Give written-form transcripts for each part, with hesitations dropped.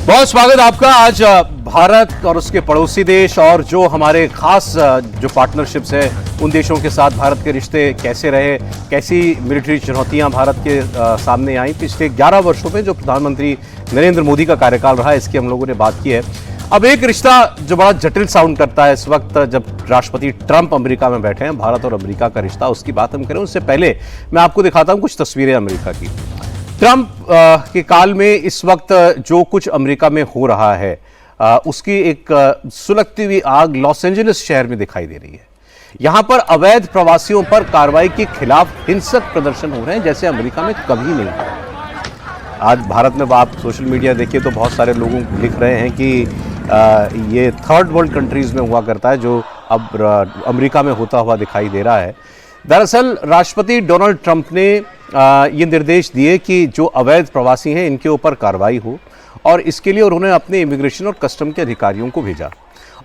बहुत स्वागत आपका। आज भारत और उसके पड़ोसी देश और जो हमारे खास जो पार्टनरशिप्स है उन देशों के साथ भारत के रिश्ते कैसे रहे, कैसी मिलिट्री चुनौतियां भारत के सामने आई पिछले 11 वर्षों में जो प्रधानमंत्री नरेंद्र मोदी का कार्यकाल रहा, इसकी हम लोगों ने बात की है। अब एक रिश्ता जो बड़ा जटिल साउंड करता है इस वक्त जब राष्ट्रपति ट्रंप अमेरिका में बैठे हैं, भारत और अमेरिका का रिश्ता, उसकी बात हम करें उससे पहले मैं आपको दिखाता हूं कुछ तस्वीरें अमेरिका की। ट्रंप के काल में इस वक्त जो कुछ अमेरिका में हो रहा है उसकी एक सुलगती हुई आग लॉस एंजलिस शहर में दिखाई दे रही है। यहां पर अवैध प्रवासियों पर कार्रवाई के खिलाफ हिंसक प्रदर्शन हो रहे हैं जैसे अमेरिका में कभी नहीं हुआ। आज भारत में आप सोशल मीडिया देखिए तो बहुत सारे लोग लिख रहे हैं कि ये थर्ड वर्ल्ड कंट्रीज में हुआ करता है जो अब अमेरिका में होता हुआ दिखाई दे रहा है। दरअसल राष्ट्रपति डोनाल्ड ट्रंप ने ये निर्देश दिए कि जो अवैध प्रवासी हैं इनके ऊपर कार्रवाई हो और इसके लिए उन्होंने अपने इमिग्रेशन और कस्टम के अधिकारियों को भेजा।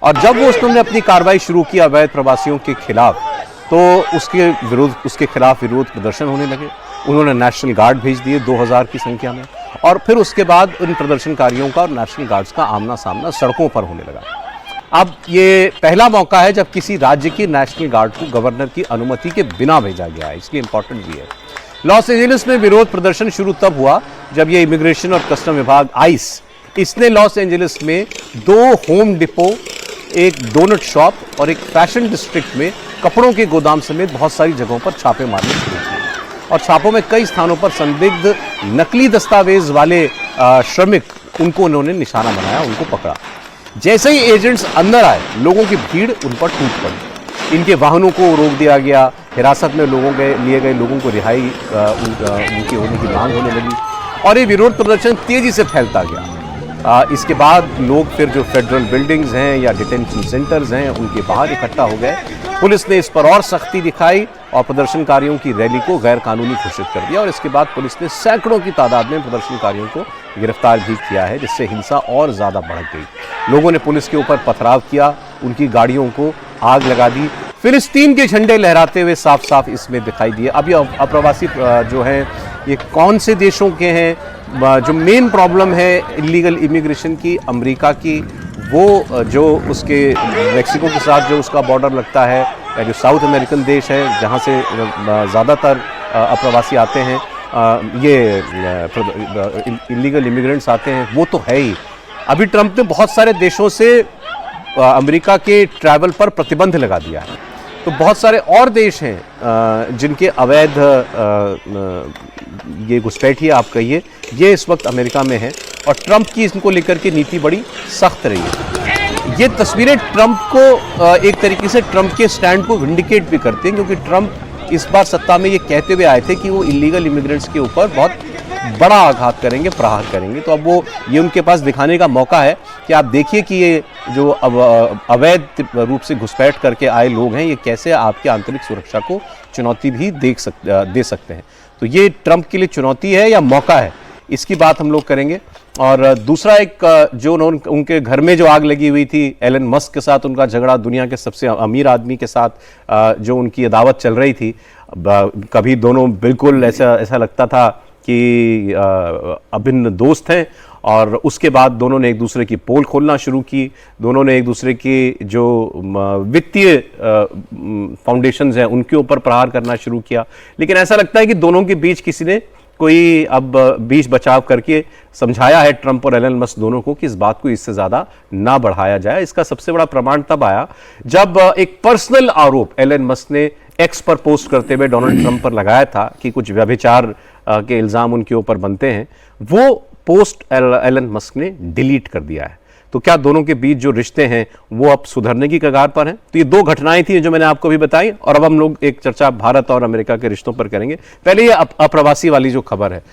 और जब वो उन्होंने अपनी कार्रवाई शुरू की अवैध प्रवासियों के खिलाफ तो उसके खिलाफ विरोध प्रदर्शन होने लगे। उन्होंने नेशनल गार्ड भेज दिए 2000 की संख्या में और फिर उसके बाद उन प्रदर्शनकारियों का और नेशनल गार्ड्स का आमना सामना सड़कों पर होने लगा। अब ये पहला मौका है जब किसी राज्य की नेशनल गार्ड को गवर्नर की अनुमति के बिना भेजा गया है, इसलिए इंपॉर्टेंट भी है। लॉस एंजलिस में विरोध प्रदर्शन शुरू तब हुआ जब ये इमिग्रेशन और कस्टम विभाग आइस इसने लॉस एंजलिस में 2 होम डिपो, एक डोनट शॉप और एक फैशन डिस्ट्रिक्ट में कपड़ों के गोदाम समेत बहुत सारी जगहों पर छापे मारने शुरू किए और छापों में कई स्थानों पर संदिग्ध नकली दस्तावेज वाले श्रमिक उनको उन्होंने निशाना बनाया, उनको पकड़ा। जैसे ही एजेंट्स अंदर आए लोगों की भीड़ उन पर टूट पड़ी, इनके वाहनों को रोक दिया गया, हिरासत में लिए गए लोगों को रिहाई उनकी होने की मांग होने लगी और ये विरोध प्रदर्शन तेजी से फैलता गया। इसके बाद लोग फिर जो फेडरल बिल्डिंग्स हैं या डिटेंशन सेंटर्स हैं उनके बाहर इकट्ठा हो गए। पुलिस ने इस पर और सख्ती दिखाई और प्रदर्शनकारियों की रैली को गैर कानूनी घोषित कर दिया और इसके बाद पुलिस ने सैकड़ों की तादाद में प्रदर्शनकारियों को गिरफ्तार भी किया है, जिससे हिंसा और ज़्यादा बढ़ गई। लोगों ने पुलिस के ऊपर पथराव किया, उनकी गाड़ियों को आग लगा दी, फिलिस्तीन के झंडे लहराते हुए साफ साफ इसमें दिखाई दिए। अब ये अप्रवासी जो हैं ये कौन से देशों के हैं? जो मेन प्रॉब्लम है इलीगल इमिग्रेशन की अमेरिका की, वो जो उसके मेक्सिको के साथ जो उसका बॉर्डर लगता है या जो साउथ अमेरिकन देश है जहाँ से ज़्यादातर अप्रवासी आते हैं, ये इलीगल इमिग्रेंट्स आते हैं, वो तो है ही। अभी ट्रंप ने बहुत सारे देशों से अमेरिका के ट्रैवल पर प्रतिबंध लगा दिया है, तो बहुत सारे और देश हैं जिनके अवैध ये घुसपैठिए आप कहिए, ये इस वक्त अमेरिका में है और ट्रंप की इनको लेकर के नीति बड़ी सख्त रही है। ये तस्वीरें ट्रंप को एक तरीके से ट्रंप के स्टैंड को विंडिकेट भी करते हैं, क्योंकि ट्रंप इस बार सत्ता में ये कहते हुए आए थे कि वो इलीगल इमिग्रेंट्स के ऊपर बहुत बड़ा आघात करेंगे, प्रहार करेंगे। तो अब वो ये उनके पास दिखाने का मौका है कि आप देखिए कि ये जो अवैध रूप से घुसपैठ करके आए लोग हैं ये कैसे आपकी आंतरिक सुरक्षा को चुनौती भी दे सकते हैं। तो ये ट्रंप के लिए चुनौती है या मौका है, इसकी बात हम लोग करेंगे। और दूसरा एक जो उनके घर में जो आग लगी हुई थी, एलन मस्क के साथ उनका झगड़ा, दुनिया के सबसे अमीर आदमी के साथ जो उनकी अदावत चल रही थी, कभी दोनों बिल्कुल ऐसा लगता था कि अभिन्न दोस्त हैं और उसके बाद दोनों ने एक दूसरे की पोल खोलना शुरू की, दोनों ने एक दूसरे की जो वित्तीय फाउंडेशंस हैं उनके ऊपर प्रहार करना शुरू किया। लेकिन ऐसा लगता है कि दोनों के बीच किसी ने कोई अब बीच बचाव करके समझाया है ट्रंप और एलन मस्क दोनों को कि इस बात को इससे ज़्यादा ना बढ़ाया जाए। इसका सबसे बड़ा प्रमाण तब आया जब एक पर्सनल आरोप एलन मस्क ने एक्स पर पोस्ट करते हुए डोनाल्ड ट्रंप पर लगाया था कि कुछ व्यभिचार के इल्ज़ाम उनके ऊपर बनते हैं। वो पोस्ट एलन मस्क ने डिलीट कर दिया है। तो क्या दोनों के बीच जो रिश्ते हैं वो अब सुधरने की कगार पर हैं? तो ये 2 घटनाएं थी जो मैंने आपको भी बताई और अब हम लोग एक चर्चा भारत और अमेरिका के रिश्तों पर करेंगे। पहले ये अप्रवासी वाली जो खबर है,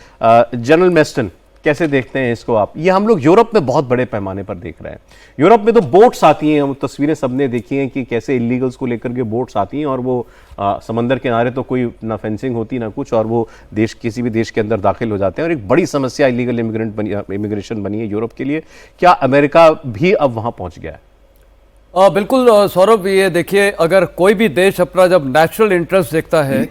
जनरल मेस्टन कैसे देखते हैं इसको आप? ये हम लोग यूरोप में बहुत बड़े पैमाने पर देख रहे हैं। यूरोप में तो बोट्स आती हैं, तस्वीरें सबने देखी हैं कि कैसे इलीगल्स को लेकर के बोट्स आती हैं और वो समंदर किनारे तो कोई ना फेंसिंग होती ना कुछ, और वो किसी भी देश के अंदर दाखिल हो जाते हैं और एक बड़ी समस्या इलीगल इमिग्रेशन बनी है यूरोप के लिए। क्या अमेरिका भी अब वहां पहुंच गया है? बिल्कुल सौरभ, ये देखिए, अगर कोई भी देश अपना जब नेशनल इंटरेस्ट देखता है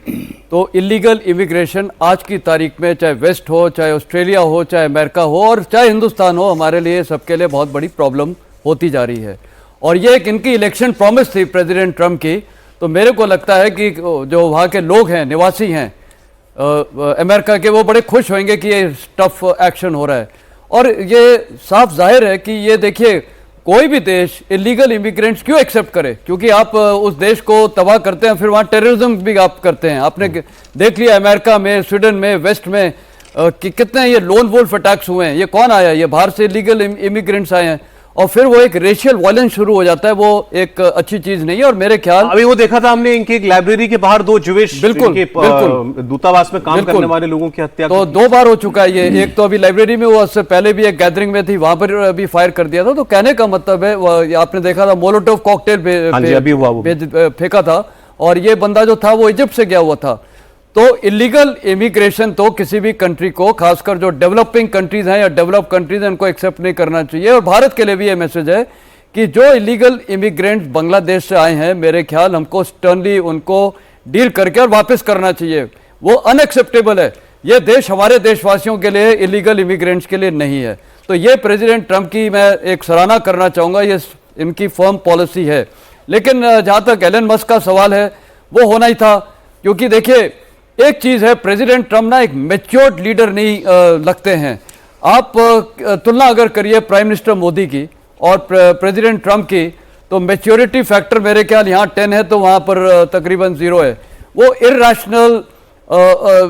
तो इलीगल इमिग्रेशन आज की तारीख में, चाहे वेस्ट हो, चाहे ऑस्ट्रेलिया हो, चाहे अमेरिका हो और चाहे हिंदुस्तान हो, हमारे लिए सबके लिए बहुत बड़ी प्रॉब्लम होती जा रही है। और ये एक इनकी इलेक्शन प्रॉमिस थी प्रेसिडेंट ट्रम्प की। तो मेरे को लगता है कि जो वहाँ के लोग हैं, निवासी हैं अमेरिका के, वो बड़े खुश होंगे कि ये टफ एक्शन हो रहा है। और ये साफ जाहिर है कि ये देखिए, कोई भी देश इलीगल इमिग्रेंट्स क्यों एक्सेप्ट करे, क्योंकि आप उस देश को तबाह करते हैं, फिर वहाँ टेररिज्म भी आप करते हैं। आपने देख लिया अमेरिका में, स्वीडन में, वेस्ट में कि कितने ये लोन वोल्फ अटैक्स हुए हैं। ये कौन आया? ये बाहर से इलीगल इमिग्रेंट्स आए हैं और फिर वो एक रेशियल वायलेंस शुरू हो जाता है। वो एक अच्छी चीज नहीं है। और मेरे ख्याल अभी वो देखा था हमने, इनकी एक लाइब्रेरी के बाहर 2 ज्यूइश दूतावास में काम करने वाले लोगों की हत्या तो 2 बार हो चुका है ये। एक तो अभी लाइब्रेरी में हुआ, उससे पहले भी एक गैदरिंग में थी, वहां पर अभी फायर कर दिया था। तो कहने का मतलब है, आपने देखा था मोलोटोव कॉकटेल फेंका था और ये बंदा जो था वो इजिप्ट से गया हुआ था। तो इलीगल इमिग्रेशन तो किसी भी कंट्री को, खासकर जो डेवलपिंग कंट्रीज हैं या डेवलप कंट्रीज हैं, उनको एक्सेप्ट नहीं करना चाहिए। और भारत के लिए भी ये मैसेज है कि जो इलीगल इमिग्रेंट्स बांग्लादेश से आए हैं, मेरे ख्याल हमको स्टर्नली उनको डील करके और वापस करना चाहिए। वो अनएक्सेप्टेबल है। ये देश हमारे देशवासियों के लिए, इलीगल इमिग्रेंट्स के लिए नहीं है। तो ये प्रेसिडेंट ट्रंप की मैं एक सराहना करना चाहूँगा, ये इनकी फर्म पॉलिसी है। लेकिन जहाँ तक एलन मस्क का सवाल है, वो होना ही था। क्योंकि देखिए, एक चीज है, प्रेसिडेंट ट्रम्प ना एक मैच्योर्ड लीडर नहीं लगते हैं। आप तुलना अगर करिए प्राइम मिनिस्टर मोदी की और प्रेसिडेंट ट्रम्प की, तो मैच्योरिटी फैक्टर मेरे ख्याल यहाँ 10 है, तो वहाँ पर तकरीबन 0 है। वो इर्रेशनल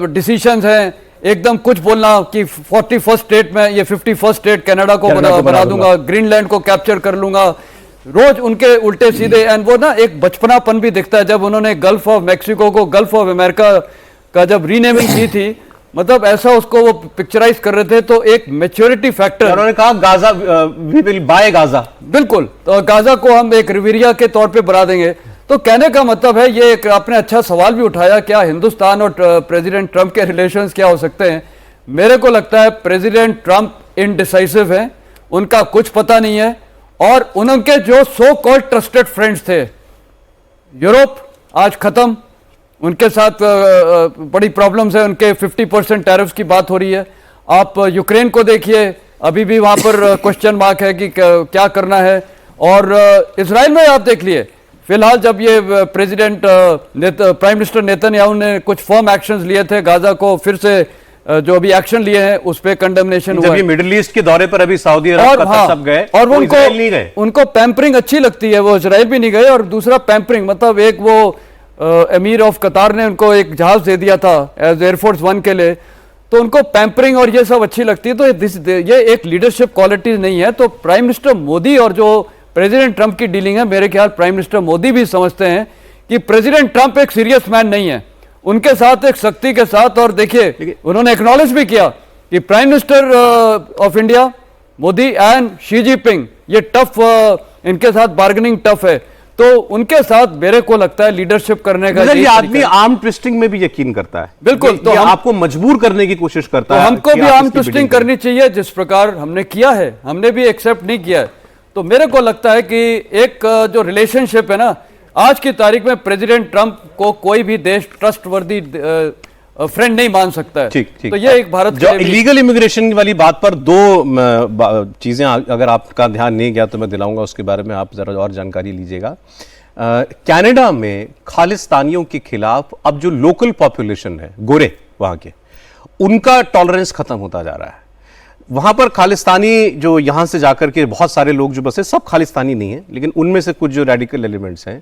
डिसीजंस हैं, एकदम कुछ बोलना कि 41st स्टेट में, ये 51st स्टेट कनाडा को बना दूंगा, ग्रीनलैंड को कैप्चर कर लूंगा, रोज उनके उल्टे सीधे। एंड वो ना एक बचपनापन भी दिखता है। जब उन्होंने गल्फ ऑफ मैक्सिको को गल्फ ऑफ अमेरिका का जब रीनेमिंग की थी, मतलब ऐसा उसको वो पिक्चराइज कर रहे थे। तो एक मैच्योरिटी फैक्टर, उन्होंने कहा Gaza, we will buy Gaza. बिल्कुल, तो गाजा को हम एक रिवेरिया के तौर पे बना देंगे। तो कहने का मतलब है, ये एक आपने अच्छा सवाल भी उठाया, क्या हिंदुस्तान और प्रेसिडेंट ट्रंप के रिलेशंस क्या हो सकते हैं। मेरे को लगता है प्रेसिडेंट ट्रंप इनडिसाइसिव हैं, उनका कुछ पता नहीं है। और उनके जो सो कॉल्ड ट्रस्टेड फ्रेंड्स थे, यूरोप आज खत्म, उनके साथ बड़ी प्रॉब्लम्स है। उनके 50% टैरिफ्स की बात हो रही है। आप यूक्रेन को देखिए, अभी भी वहां पर क्वेश्चन मार्क है कि क्या करना है। और इजराइल में आप देख लिए, फिलहाल जब ये प्रेसिडेंट प्राइम मिनिस्टर नेतन्याहू ने कुछ फर्म एक्शंस लिए थे, गाजा को फिर से जो अभी एक्शन लिए हैं उस पे कंडेमनेशन हुआ। जब मिडिल ईस्ट के दौरे पर अभी सऊदी अरब का सब गए और उनको पैम्परिंग अच्छी लगती है, वो इजराइल भी नहीं गए। और दूसरा पैम्परिंग मतलब, एक वो अमीर ऑफ कतार ने उनको एक जहाज दे दिया था एज एयरफोर्स 1 के लिए, तो उनको पैम्परिंग और ये सब अच्छी लगती है। तो ये एक लीडरशिप क्वालिटीज नहीं है। तो प्राइम मिनिस्टर मोदी और जो प्रेसिडेंट ट्रंप की डीलिंग है, मेरे ख्याल प्राइम मिनिस्टर मोदी भी समझते हैं कि प्रेसिडेंट ट्रंप एक सीरियस मैन नहीं है। उनके साथ एक सख्ती के साथ, और देखिए उन्होंने एक्नॉलेज भी किया कि prime minister of India Modi and Xi Jinping, ये टफ, इनके साथ बार्गेनिंग टफ है। तो उनके साथ मेरे को लगता है लीडरशिप करने का ये आदमी आर्म ट्विस्टिंग में भी यकीन करता है। बिल्कुल, तो आपको मजबूर करने की कोशिश करता है। हमको भी आर्म ट्विस्टिंग करनी चाहिए, जिस प्रकार हमने किया है। हमने भी एक्सेप्ट नहीं किया है। तो मेरे को लगता है कि एक जो रिलेशनशिप है ना, आज की तारीख में प्रेसिडेंट ट्रंप को कोई भी देश ट्रस्टवर्दी फ्रेंड नहीं मान सकता है। ठीक। तो ये एक भारत जो इलीगल इमिग्रेशन वाली बात पर 2 चीजें अगर आपका ध्यान नहीं गया तो मैं दिलाऊंगा, उसके बारे में आप जरा और जानकारी लीजिएगा। कनाडा में खालिस्तानियों के खिलाफ अब जो लोकल पॉपुलेशन है, गोरे वहां के, उनका टॉलरेंस खत्म होता जा रहा है। वहां पर खालिस्तानी जो यहां से जाकर के बहुत सारे लोग जो बसे, सब खालिस्तानी नहीं है, लेकिन उनमें से कुछ जो रेडिकल एलिमेंट्स हैं,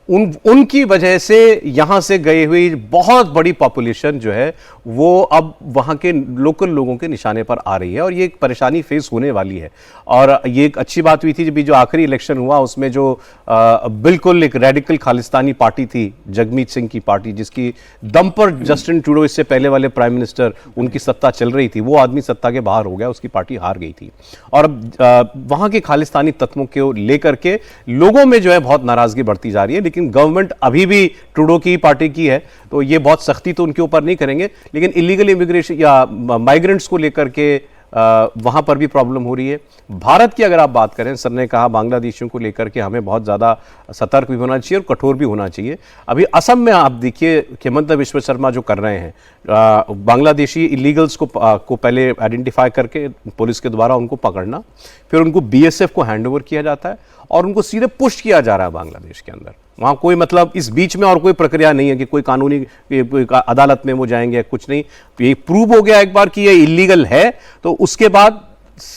उनकी वजह से यहां से गई हुई बहुत बड़ी पॉपुलेशन जो है वो अब वहां के लोकल लोगों के निशाने पर आ रही है। और ये एक परेशानी फेस होने वाली है। और ये एक अच्छी बात हुई थी जब जो आखिरी इलेक्शन हुआ, उसमें जो बिल्कुल एक रेडिकल खालिस्तानी पार्टी थी, जगमीत सिंह की पार्टी, जिसकी दम पर जस्टिन ट्रूडो, इससे पहले वाले प्राइम मिनिस्टर, उनकी सत्ता चल रही थी, वो आदमी सत्ता के बाहर हो गया, उसकी पार्टी हार गई थी। और अब वहां के खालिस्तानी तत्वों को लेकर के लोगों में जो है बहुत नाराजगी बढ़ती जा रही है। लेकिन गवर्नमेंट अभी भी ट्रूडो की पार्टी की है, तो ये बहुत सख्ती तो उनके ऊपर नहीं करेंगे, लेकिन इलीगल इमिग्रेशन या माइग्रेंट्स को लेकर के वहाँ पर भी प्रॉब्लम हो रही है। भारत की अगर आप बात करें, सर ने कहा बांग्लादेशियों को लेकर के हमें बहुत ज़्यादा सतर्क भी होना चाहिए और कठोर भी होना चाहिए। अभी असम में आप देखिए हेमंत बिश्व शर्मा जो कर रहे हैं, बांग्लादेशी इलीगल्स को पहले आइडेंटिफाई करके पुलिस के द्वारा उनको पकड़ना, फिर उनको बीएसएफ को हैंडओवर किया जाता है और उनको सीधे पुश किया जा रहा है बांग्लादेश के अंदर। वहाँ कोई मतलब इस बीच में और कोई प्रक्रिया नहीं है कि कोई कानूनी कोई अदालत में वो जाएंगे, कुछ नहीं। ये प्रूव हो गया एक बार कि ये इलीगल है तो उसके बाद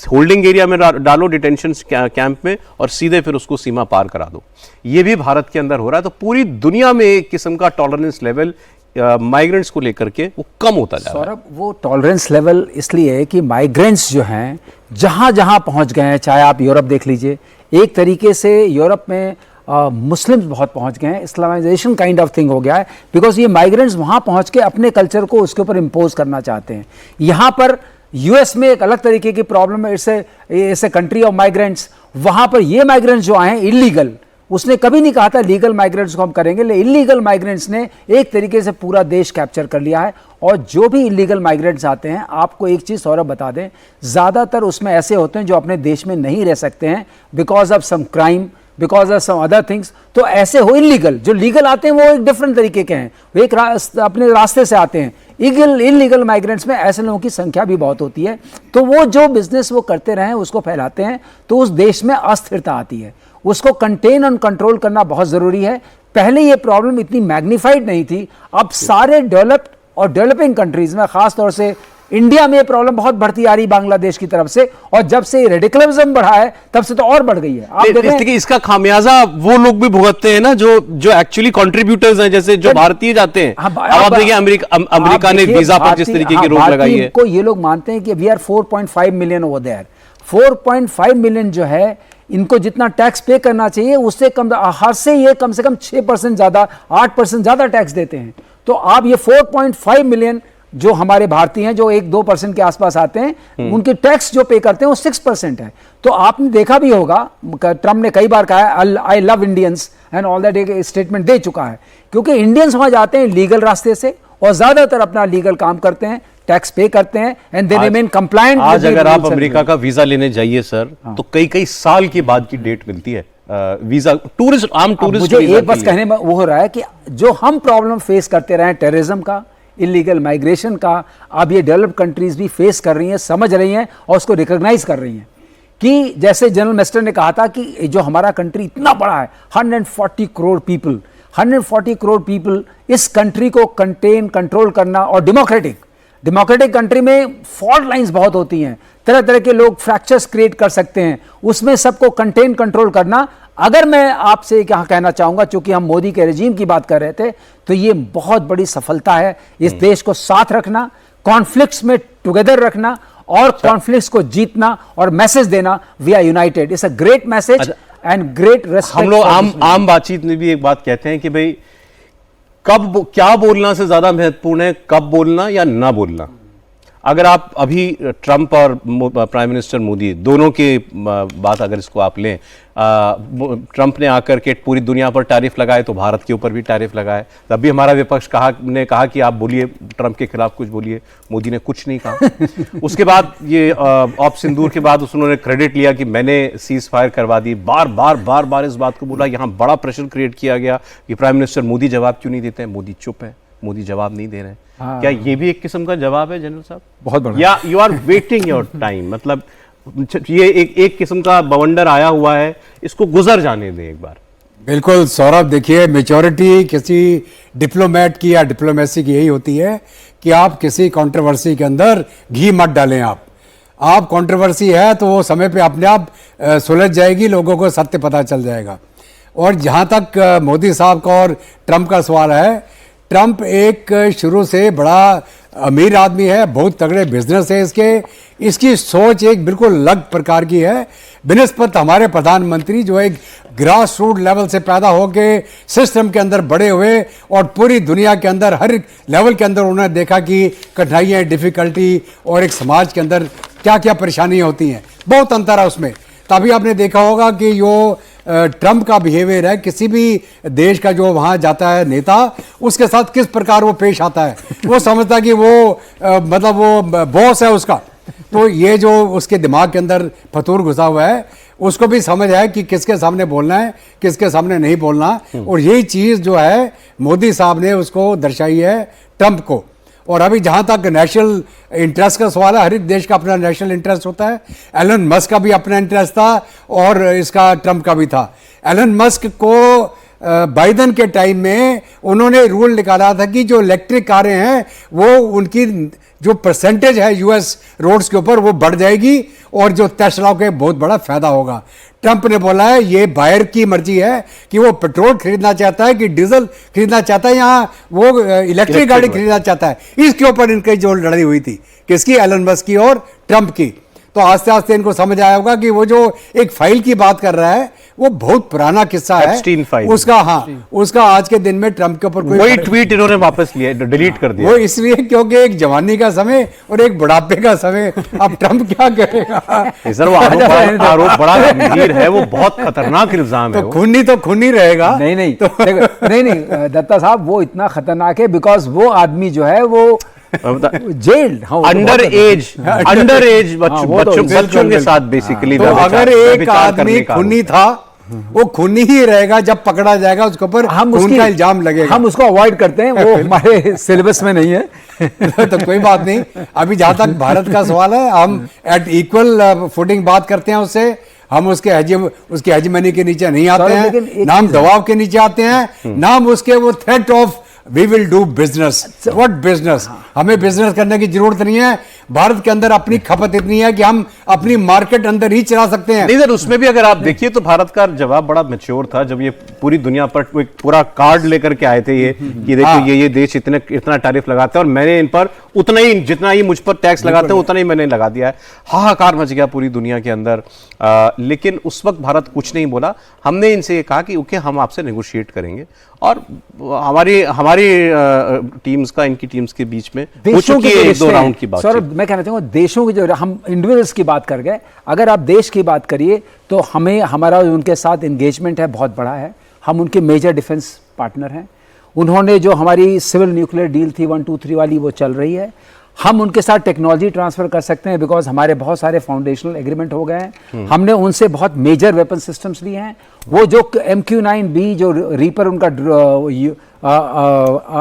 होल्डिंग एरिया में डालो, डिटेंशन कैंप में, और सीधे फिर उसको सीमा पार करा दो। ये भी भारत के अंदर हो रहा है। तो पूरी दुनिया में एक किस्म का टॉलरेंस लेवल माइग्रेंट्स को लेकर के वो कम होता जा रहा है। सौरभ, वो टॉलरेंस लेवल इसलिए है कि माइग्रेंट्स जो हैं जहाँ जहाँ पहुँच गए हैं, चाहे आप यूरोप देख लीजिए, एक तरीके से यूरोप में मुस्लिम्स बहुत पहुंच गए हैं, इस्लामाइजेशन काइंड ऑफ थिंग हो गया है, बिकॉज ये माइग्रेंट्स वहाँ पहुँच के अपने कल्चर को उसके ऊपर इम्पोज करना चाहते हैं। यहाँ पर यूएस में एक अलग तरीके की प्रॉब्लम है, it's a country of migrants. वहाँ पर ये माइग्रेंट्स जो आए हैं इलीगल, उसने कभी नहीं कहा था लीगल माइग्रेंट्स को हम करेंगे, लेकिन इलीगल माइग्रेंट्स ने एक तरीके से पूरा देश कैप्चर कर लिया है। और जो भी इलीगल माइग्रेंट्स आते हैं, आपको एक चीज़ सौरभ बता दें, ज़्यादातर उसमें ऐसे होते हैं जो अपने देश में नहीं रह सकते हैं because of some crime, because of some other things. तो ऐसे हो इलीगल, जो लीगल आते हैं वो एक डिफरेंट तरीके के हैं, वो एक अपने रास्ते से आते हैं। इलीगल माइग्रेंट्स में ऐसे लोगों की संख्या भी बहुत होती है, तो वो जो बिजनेस वो करते रहे उसको फैलाते हैं, तो उस देश में अस्थिरता आती है। उसको कंटेन और कंट्रोल करना बहुत ज़रूरी है। पहले ये प्रॉब्लम इतनी मैग्नीफाइड नहीं थी, अब सारे डेवलप्ड और डेवलपिंग कंट्रीज में, खासतौर से इंडिया में ये प्रॉब्लम बहुत बढ़ती आ रही बांग्लादेश की तरफ से, और जब से रेडिकलिज्म बढ़ा है तब से तो और बढ़ गई है। आप देखिए इसका खामियाजा वो लोग भी भुगतते हैं ना जो एक्चुअली कंट्रीब्यूटर्स हैं, जैसे जो भारतीय जाते हैं। आप देखिए अमेरिका ने वीजा पर जिस तरीके की रोक लगाई है, को ये लोग मानते हैं कि we are 4.5 million over there. 4.5 million जो है, इनको जितना टैक्स पे करना चाहिए उससे कम, हर से ये कम से कम 6% ज्यादा, 8% ज्यादा टैक्स देते हैं। तो आप ये 4.5 मिलियन जो हमारे भारतीय हैं, जो 1-2% के आसपास आते हैं, उनके टैक्स जो पे करते हैं वो 6% है। तो आपने देखा भी होगा, ट्रम्प ने कई बार कहा है I love Indians and all that, एक स्टेटमेंट दे चुका है, क्योंकि इंडियंस वहां जाते हैं लीगल रास्ते से और ज्यादातर अपना लीगल काम करते हैं, टैक्स पे करते हैं एंड दे रिमेन कंप्लायंट। आज अगर आप अमेरिका का वीजा लेने जाइए सर, तो कई साल के बाद की डेट मिलती है वीजा, टूरिस्ट, आम टूरिस्ट। मुझे एक बस कहने में वो हो रहा है कि जो हम प्रॉब्लम फेस करते रहे, टेररिज्म का, इलीगल माइग्रेशन का, अब ये डेवलप्ड कंट्रीज भी फेस कर रही हैं, समझ रही हैं और उसको रिकॉग्नाइज कर रही हैं। कि जैसे जनरल मेस्टर ने कहा था कि जो हमारा कंट्री इतना बड़ा है, 140 करोड़ पीपल, 140 करोड़ पीपल, इस कंट्री को कंटेन, कंट्रोल करना, और डेमोक्रेटिक कंट्री में फॉल्ट लाइंस बहुत होती हैं, तरह तरह के लोग फ्रैक्चर्स क्रिएट कर सकते हैं, उसमें सबको कंटेन, कंट्रोल करना। अगर मैं आपसे यहाँ कहना चाहूँगा, चूंकि हम मोदी के रेजीम की बात कर रहे थे, तो ये बहुत बड़ी सफलता है इस देश को साथ रखना, कॉन्फ्लिक्ट्स में टुगेदर रखना और कॉन्फ्लिक्ट्स को जीतना और मैसेज देना, we are united. It's a great message and great respect. हम लोग आम बातचीत में भी एक बात कहते हैं कि भाई क्या बोलना से ज्यादा महत्वपूर्ण है कब बोलना या ना बोलना। अगर आप अभी ट्रंप और प्राइम मिनिस्टर मोदी दोनों की बात अगर इसको आप लें, ट्रंप ने आकर के पूरी दुनिया पर टैरिफ लगाए तो भारत के ऊपर भी टैरिफ लगाए। तब भी हमारा विपक्ष ने कहा कि आप बोलिए, ट्रंप के खिलाफ कुछ बोलिए, मोदी ने कुछ नहीं कहा। उसके बाद ये ऑपरेशन सिंदूर के बाद उन्होंने क्रेडिट लिया कि मैंने सीज फायर करवा दी, बार बार इस बात को बोला। यहाँ बड़ा प्रेशर क्रिएट किया गया कि प्राइम मिनिस्टर मोदी जवाब क्यों नहीं देते हैं, मोदी चुप है, मोदी जवाब नहीं दे रहे हैं। हाँ। क्या ये भी एक किस्म का जवाब है जनरल साहब? बहुत बड़ा। या you are waiting your time, मतलब ये एक किस्म का बवंडर आया हुआ है, इसको गुजर जाने दें एक बार। बिल्कुल सौरभ, देखिए मैच्योरिटी किसी डिप्लोमेट की या डिप्लोमेसी की यही होती है कि आप किसी कंट्रोवर्सी के अंदर घी मत डालें। आप कंट्रोवर्सी है तो वो समय पे अपने आप सुलझ जाएगी, लोगों को सत्य पता चल जाएगा। और जहाँ तक मोदी साहब का और ट्रंप का सवाल है, ट्रंप एक शुरू से बड़ा अमीर आदमी है, बहुत तगड़े बिजनेस है इसकी सोच एक बिल्कुल अलग प्रकार की है बिनिस्बत हमारे प्रधानमंत्री, जो एक ग्रास रूट लेवल से पैदा होके सिस्टम के अंदर बड़े हुए और पूरी दुनिया के अंदर हर लेवल के अंदर उन्होंने देखा कि कठिनाइयाँ, डिफ़िकल्टी और एक समाज के अंदर क्या क्या परेशानियाँ होती हैं। बहुत अंतर है उसमें। तभी आपने देखा होगा कि जो ट्रंप का बिहेवियर है, किसी भी देश का जो वहाँ जाता है नेता, उसके साथ किस प्रकार वो पेश आता है। वो समझता है कि वो मतलब वो बॉस है उसका, तो ये जो उसके दिमाग के अंदर फतूर घुसा हुआ है, उसको भी समझ है कि किसके सामने बोलना है, किसके सामने नहीं बोलना। और यही चीज़ जो है मोदी साहब ने उसको दर्शाई है ट्रंप को। और अभी जहाँ तक नेशनल इंटरेस्ट का सवाल है, हर एक देश का अपना नेशनल इंटरेस्ट होता है। एलन मस्क का भी अपना इंटरेस्ट था और इसका ट्रंप का भी था। एलन मस्क को बाइडेन के टाइम में उन्होंने रूल निकाला था कि जो इलेक्ट्रिक कारें हैं वो उनकी जो परसेंटेज है यूएस रोड्स के ऊपर वो बढ़ जाएगी और जो टेस्ला के बहुत बड़ा फायदा होगा। ट्रंप ने बोला है ये बायर की मर्जी है कि वो पेट्रोल खरीदना चाहता है कि डीजल खरीदना चाहता है, यहाँ वो इलेक्ट्रिक गाड़ी खरीदना चाहता है। इसके ऊपर इनकी जो लड़ाई हुई थी, किसकी? एलन मस्क की और ट्रंप की। तो आस्ते आस्ते इनको समझ आया होगा कि वो जो एक फाइल की बात कर रहा है वो बहुत पुराना किस्सा है फाइल उसका। हाँ, उसका आज के दिन में ट्रंप के ऊपर कोई वही ट्वीट इन्होंने वापस लिया, डिलीट कर दिया। वो इसलिए क्योंकि एक जवानी का समय और एक बुढ़ापे का समय। अब ट्रंप क्या करेगा? सर वो आरोप बड़ा गंभीर है, वो बहुत खतरनाक इल्जाम है। तो खूनी रहेगा। नहीं नहीं दत्ता साहब, वो इतना खतरनाक है बिकॉज वो आदमी जो है वो जेल्ड, अंडर एज बच्चों के साथ बेसिकली। तो अगर एक आदमी खूनी था वो खूनी ही रहेगा, जब पकड़ा जाएगा उसके ऊपर खून का इल्जाम लगेगा। हम उसको अवॉइड करते हैं, वो हमारे सिलेबस में नहीं है। तो कोई बात नहीं। अभी जहां तक भारत का सवाल है, हम एट इक्वल फुटिंग बात करते हैं उससे। हम उसके हेजेमनी के नीचे नहीं आते हैं, ना हम दबाव के नीचे आते हैं, ना हम उसके वो threat of we will do business. What business? हमें बिजनेस करने की जरूरत नहीं है। भारत के अंदर अपनी खपत इतनी है कि हम अपनी मार्केट अंदर ही चला सकते हैं। नहीं सर, उसमें भी अगर आप देखिए तो भारत का जवाब बड़ा मैच्योर था जब ये पूरी दुनिया पर एक पूरा कार्ड लेकर के आए थे ये कि देखो ये देश इतना टैरिफ लगाते हैं और मैंने इन पर उतना ही, जितना ही मुझ पर टैक्स लगाते हैं उतना ही मैंने लगा दिया है। हाहाकार मच गया पूरी दुनिया के अंदर। लेकिन उस वक्त भारत कुछ नहीं बोला। हमने इनसे ये कहा कि ओके हम आपसे नेगोशिएट करेंगे और हमारी टीम्स का इनकी टीम्स के बीच में हो चुकी है 1-2 राउंड की बात। सर मैं कहना चाहूँगा देशों की, जो हम इंडिविजुअल्स की बात कर गए, अगर आप देश की बात करिए तो हमारा उनके साथ एंगेजमेंट है बहुत बड़ा है। हम उनके मेजर डिफेंस पार्टनर हैं। उन्होंने जो हमारी सिविल न्यूक्लियर डील थी 1, 2, 3 वाली वो चल रही है। हम उनके साथ टेक्नोलॉजी ट्रांसफर कर सकते हैं बिकॉज हमारे बहुत सारे फाउंडेशनल एग्रीमेंट हो गए हैं। हमने उनसे बहुत मेजर वेपन सिस्टम्स लिए हैं। वो जो MQ-9B जो रीपर उनका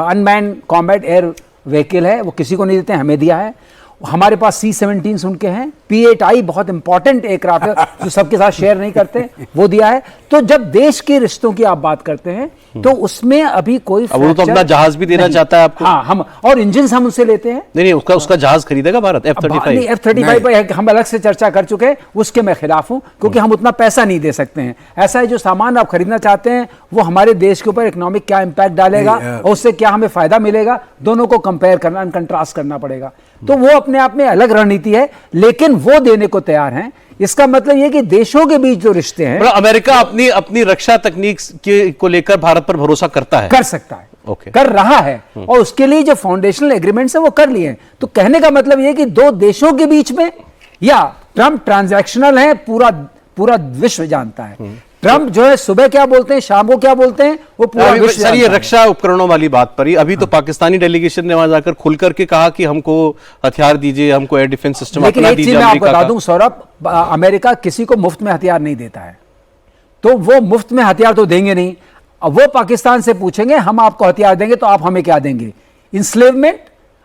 अनमैन कॉम्बैट एयर व्हीकल है वो किसी को नहीं देते, हमें दिया है। हमारे पास C-17 उनके हैं। P-8I बहुत इंपॉर्टेंट एयरक्राफ्ट है जो सबके साथ शेयर नहीं करते, वो दिया है। तो जब देश के रिश्तों की आप बात करते हैं तो उसमें अभी कोई वो तो अपना जहाज भी देना चाहता है आपको। हाँ, हम और इंजन हम उनसे लेते हैं। नहीं उसका जहाज खरीदेगा भारत F-35 पर हम अलग से चर्चा कर चुके हैं, उसके मैं खिलाफ हूं क्योंकि हम उतना पैसा नहीं दे सकते हैं। ऐसा है जो सामान आप खरीदना चाहते हैं वो हमारे देश के ऊपर इकोनॉमिक क्या इंपैक्ट डालेगा और उससे क्या हमें फायदा मिलेगा, दोनों को कंपेयर करना, कंट्रास्ट करना पड़ेगा। तो वो अपने आप में अलग रणनीति है, लेकिन वो देने को तैयार हैं। इसका मतलब ये कि देशों के बीच जो रिश्ते हैं, अमेरिका अपनी रक्षा तकनीक को लेकर भारत पर भरोसा करता है, कर सकता है, कर रहा है और उसके लिए जो फाउंडेशनल एग्रीमेंट्स है वो कर लिए हैं। तो कहने का मतलब ये कि दो देशों के बीच में, या ट्रंप ट्रांजैक्शनल है, पूरा विश्व जानता है। ट्रंप जो है सुबह क्या बोलते हैं, शाम को क्या बोलते हैं, वो पूरा विश्व सर ये रक्षा उपकरणों वाली बात पर ही अभी तो पाकिस्तानी डेलीगेशन ने वहां जाकर खुल करके कहा कि हमको हथियार दीजिए, हमको एयर डिफेंस सिस्टम अपना दीजिए। मैं आपको बता दूं सौरभ, अमेरिका किसी को मुफ्त में हथियार नहीं देता है, तो वो मुफ्त में हथियार तो देंगे नहीं। अब वो पाकिस्तान से पूछेंगे हम आपको हथियार देंगे तो आप हमें क्या देंगे? इंस्लेवमेंट,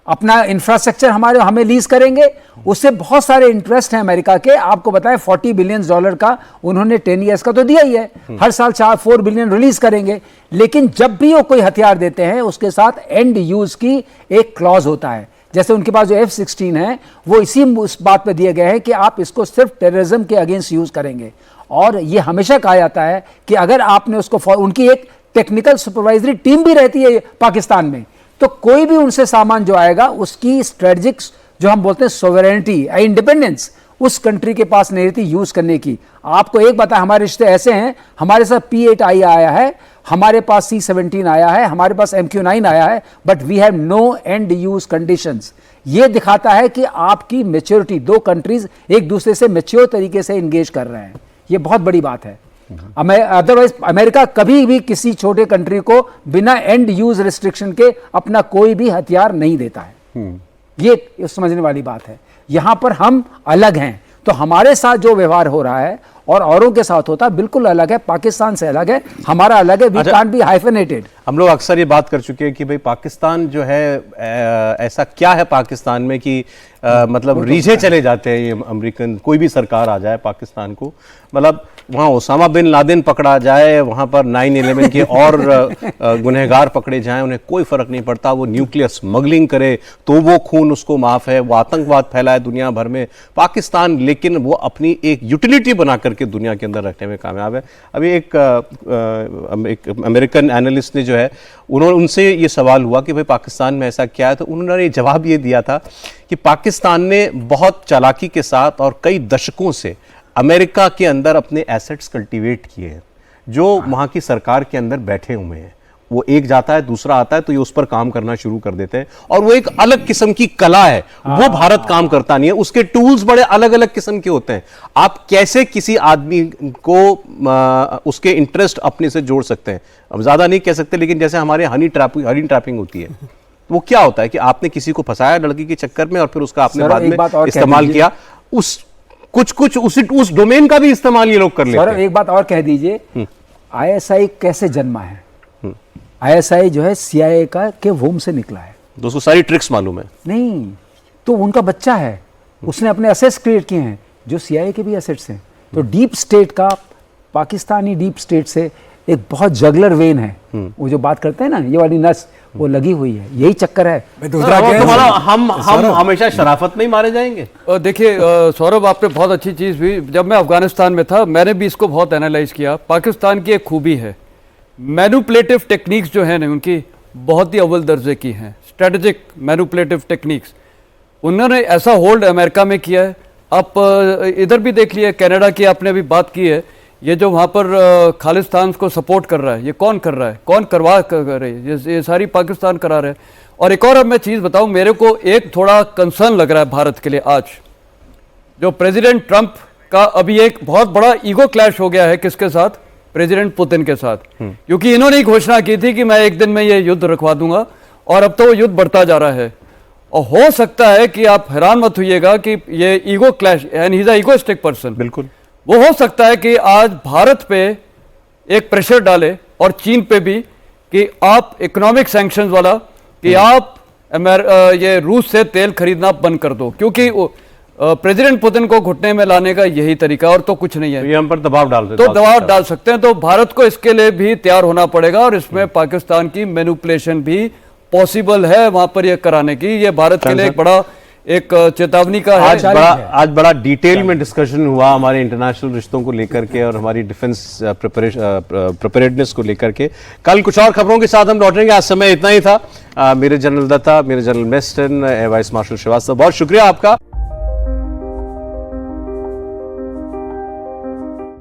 अपना इंफ्रास्ट्रक्चर हमें लीज करेंगे। उससे बहुत सारे इंटरेस्ट हैं अमेरिका के। आपको बताएं $40 बिलियन का उन्होंने 10 ईयर्स का तो दिया ही है, हर साल 4 बिलियन रिलीज करेंगे। लेकिन जब भी वो कोई हथियार देते हैं उसके साथ एंड यूज की एक क्लॉज होता है। जैसे उनके पास जो F-16 है वो इसी उस बात पे दिए गए हैं कि आप इसको सिर्फ टेररिज्म के अगेंस्ट यूज करेंगे। और ये हमेशा कहा जाता है कि अगर आपने उसको, उनकी एक टेक्निकल सुपरवाइजरी टीम भी रहती है पाकिस्तान में, तो कोई भी उनसे सामान जो आएगा उसकी स्ट्रेटजिक जो हम बोलते हैं सोवरेनिटी, इंडिपेंडेंस उस कंट्री के पास नहीं रहती यूज करने की। आपको एक बता, हमारे रिश्ते ऐसे हैं, हमारे साथ P-8I आया है, हमारे पास C-17 आया है, हमारे पास MQ-9 आया है, but we have no end use conditions. ये दिखाता है कि आपकी मैच्योरिटी, दो कंट्रीज एक दूसरे से मैच्योर तरीके से इंगेज कर रहे हैं। ये बहुत बड़ी बात है। अदरवाइज अमेरिका कभी भी किसी छोटे कंट्री को बिना एंड यूज रिस्ट्रिक्शन के अपना कोई भी हथियार नहीं देता है। ये समझने वाली बात है। यहाँ पर हम अलग हैं, तो हमारे साथ जो व्यवहार हो रहा है और औरों के साथ होता है बिल्कुल अलग है, पाकिस्तान से अलग है, हमारा अलग है, वी कांट बी हाइफेनेटेड। हम लोग अक्सर ये बात कर चुके हैं कि भाई पाकिस्तान जो है ऐसा क्या है पाकिस्तान में कि मतलब रीझे चले जाते हैं ये अमेरिकन, कोई भी सरकार आ जाए पाकिस्तान को, मतलब वहाँ ओसामा बिन लादेन पकड़ा जाए, वहाँ पर 9/11 के और गुनहगार पकड़े जाएं, उन्हें कोई फर्क नहीं पड़ता। वो न्यूक्लियर स्मगलिंग करे तो वो खून उसको माफ है, वो आतंकवाद फैलाए दुनिया भर में, पाकिस्तान लेकिन वो अपनी एक यूटिलिटी बना करके दुनिया के अंदर रखने में कामयाब है। अभी एक अमेरिकन एनालिस्ट ने जो है उनसे ये सवाल हुआ कि भाई पाकिस्तान में ऐसा क्या है, तो उन्होंने जवाब ये दिया था कि पाकिस्तान ने बहुत चालाकी के साथ और कई दशकों से अमेरिका के अंदर अपने एसेट्स कल्टीवेट किए हैं, जो वहाँ की सरकार के अंदर बैठे हुए हैं। वो एक जाता है दूसरा आता है तो ये उस पर काम करना शुरू कर देते हैं, और वो एक अलग किस्म की कला है, वो भारत काम करता नहीं है, उसके टूल्स बड़े अलग अलग किस्म के होते हैं। आप कैसे किसी आदमी को उसके इंटरेस्ट अपने से जोड़ सकते हैं, अब ज्यादा नहीं कह सकते, लेकिन जैसे हमारे हनी ट्रैपिंग होती है, वो क्या होता है कि आपने किसी को फंसाया लड़की के चक्कर में और फिर उसका आपने बाद में इस्तेमाल किया, उस डोमेन का भी इस्तेमाल ये लोग कर लेते हैं। एक बात और कह दीजिए, आईएसआई कैसे जन्मा है? आईएसआई जो है सीआईए का के वोम से निकला है। दोस्तों सारी ट्रिक्स मालूम है? नहीं, तो उनका बच्चा है, उसने अपने एसेट्स क्रिएट किए हैं जो सीआईए के भी एसेट्स हैं। तो डीप स्टेट का, पाकिस्तानी डीप स्टेट से एक बहुत जगलर वेन है, वो जो बात करते हैं ना, ये वाली नस वो लगी हुई है, यही चक्कर है। दूसरा हम हमेशा शराफत में ही मारे जाएंगे। देखिए सौरभ, आपने बहुत अच्छी चीज़ भी, जब मैं अफगानिस्तान में था मैंने भी इसको बहुत एनालाइज किया। पाकिस्तान की एक खूबी है, मैनिपुलेटिव टेक्निक्स जो है ना उनकी बहुत ही अव्वल दर्जे की हैं, स्ट्रेटेजिक मैनिपुलेटिव टेक्निक्स। उन्होंने ऐसा होल्ड अमेरिका में किया है। आप इधर भी देख लिए, कनाडा की आपने अभी बात की है, ये जो वहाँ पर खालिस्तान को सपोर्ट कर रहा है, ये कौन कर रहा है, कौन करवा कर रहे हैं, ये सारी पाकिस्तान करा रहे हैं। और एक और अब मैं चीज़ बताऊँ, मेरे को एक थोड़ा कंसर्न लग रहा है भारत के लिए। आज जो प्रेसिडेंट ट्रंप का अभी एक बहुत बड़ा ईगो क्लैश हो गया है, किसके साथ? प्रेसिडेंट पुतिन के साथ, क्योंकि इन्होंने ही घोषणा की थी कि मैं एक दिन में ये युद्ध रखवा दूंगा, और अब तो वो युद्ध बढ़ता जा रहा है। और हो सकता है कि आप हैरान मत होइएगा कि ये ego clash, and he is a egoistic person, बिल्कुल, वो हो सकता है कि आज भारत पे एक प्रेशर डाले और चीन पे भी कि आप इकोनॉमिक सैंक्शंस वाला, कि आप ये रूस से तेल खरीदना बंद कर दो, क्योंकि प्रेसिडेंट पुतिन को घुटने में लाने का यही तरीका, और तो कुछ नहीं है। तो ये हम पर दबाव डाल सकते हैं। तो भारत को इसके लिए भी तैयार होना पड़ेगा, और इसमें पाकिस्तान की मैनिपुलेशन भी पॉसिबल है वहां पर ये कराने की। ये भारत के लिए एक बड़ा एक चेतावनी का है। आज बड़ा डिटेल में डिस्कशन हुआ हमारे इंटरनेशनल रिश्तों को लेकर के और हमारी डिफेंस प्रिपरेडनेस को लेकर के। कल कुछ और खबरों के साथ हम लौटेंगे। आज समय इतना ही था। मेरे जनरल दत्ता, मेरे जनरल मेस्टन, वाइस मार्शल श्रीवास्तव, बहुत शुक्रिया आपका।